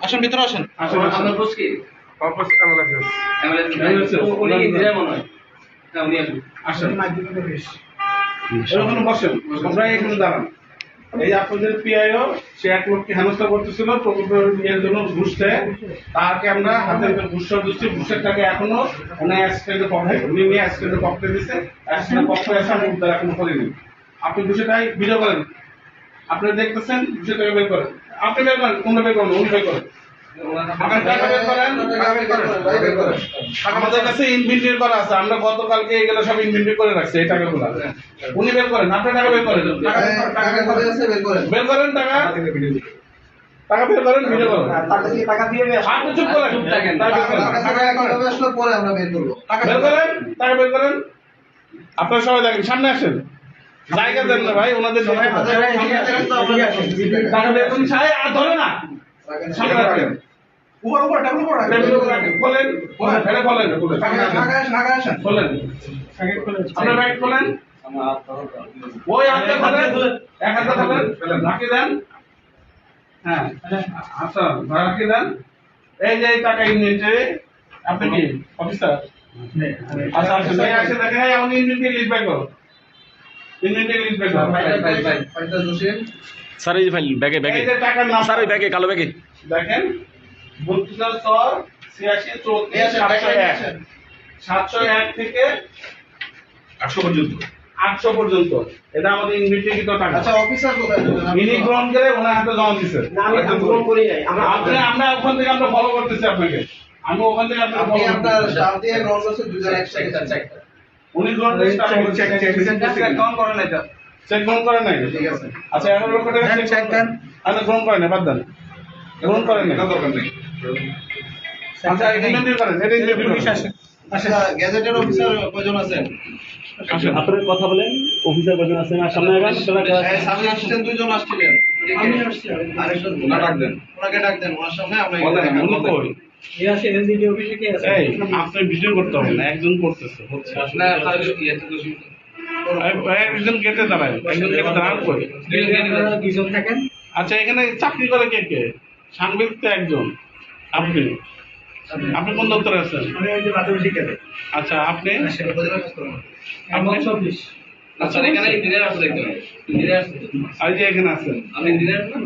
আসেন ভিতরে আসেন। আপনার পোস্ট কি? Oppose analysis. উনি ইন্দিরা মনে হয়। না উনি আসেন এখানে বসেন, তোমরা এখানে দাঁড়ান। এই আপনাদের পিআইও সে এক লোককে হেনস্থা করতেছিল প্রকল্প ইয়ের জন্য ঘুষ দেয়, তাকে আমরা হাতে ঘুষ দিচ্ছি। ঘুষের টাকা এখনো উনি অ্যাসিস্ট্যান্টের পক্ষে, উনি নিয়ে অ্যাসিস্ট্যান্টের পক্ষে দিচ্ছে, অ্যাসিস্ট্যান্টের পক্ষে এসে আমি উদ্ধার এখনো করিনি। আপনি ঘুষেটাই ভিডিও করেন, আপনি দেখতেছেন ঘুষের টাকা বের করেন, আপনি বের করেন, কোনটা বের করেন, উনি বের করেন। আমাদের কাছে ইনভেন্টরি করা আছে, আমরা গতকালকে এগুলো সব ইনভেন্টরি করে রাখছি এই টাকাগুলো। উনি বের করেন, আপনি টাকা বের করেন, বের করেন টাকা, টাকা বের করেন, ভিডিও করেন। টাকা দিয়ে আপনি চুপ করেন, টাকা বের করেন, টাকা বের করেন। আপনারা সবাই দেখেন, সামনে আসেন, জায়গা দেন না ভাই, ওনাদের টাকা বের করুন, আর ধরে না সামনে রাখেন। এই যে টাকা ইনভেন্টরি, আপনি কি অফিসার? আচ্ছা দেখেন, আমি ইনভেন্টরি লিস্ট ব্যাক করো, ইনভেন্টরি লিস্ট ব্যাক করো। স্যার এই যে ফাইল ব্যাগে ব্যাগে স্যার ওই ব্যাগে কালো ব্যাগে দেখেন 701 থেকে 800 পর্যন্ত এটা আমাদের ইনভেন্টরিকৃত টাকা। আচ্ছা অফিসার কোথায়? ইনি গ্রহণ করে ওনার হাতে জমা দিচ্ছে। না আমি গ্রহণ করি নাই। আমরা ওখান থেকে আমরা ফলো করতেছি আপনাকে, আমি ওখান থেকে আপনার স্টাফ দিয়ে গ্রহণ করছে 2001 উনি গ্রহণ করে চেক গ্রহণ করেন নাই এটা। চেক গ্রহণ করেন নাই, ঠিক আছে। আচ্ছা 11 লক্ষ টাকা চেক দেন, আচ্ছা গ্রহণ করেন না, বাদ দেন, গ্রহণ করেন না, দরকার নেই। আচ্ছা ইনভেন্টরি করেন, এটা ইনভেন্টরি আসে। আচ্ছা গ্যাজেটের অফিসার কয়জন আছেন? আপনারা কথা বলেন, অফিসার কজন আছেন আর সামনে আগান। সাব অ্যাসিস্ট্যান্ট দুইজন আসছিলেন, আমি আসছি আরেকজন ডাক দেন, ওনাকে ডাক দেন, ওনার সামনে আমরা এই আছে এনজিডি অফিসে কি আছে? এই আপনি ভিডিও করতে হবে না, একজন করতেছে হচ্ছে না তাহলে ইয়েতে তো একজন গেটে দাঁড়ায়, একজন গেটে দাঁড়ান করে দুজন থাকেন। আচ্ছা এখানে চাকরি করে কে কে? সাংবাদিক তো একজন, আপনি আপনি কোন দপ্তরে আছেন? আচ্ছা আপনি আচ্ছা এখানে ইঞ্জিনিয়ার আছে দেখতে, ইঞ্জিনিয়ার আছে, আর যে এখানে আছেন আপনি ইঞ্জিনিয়ার না?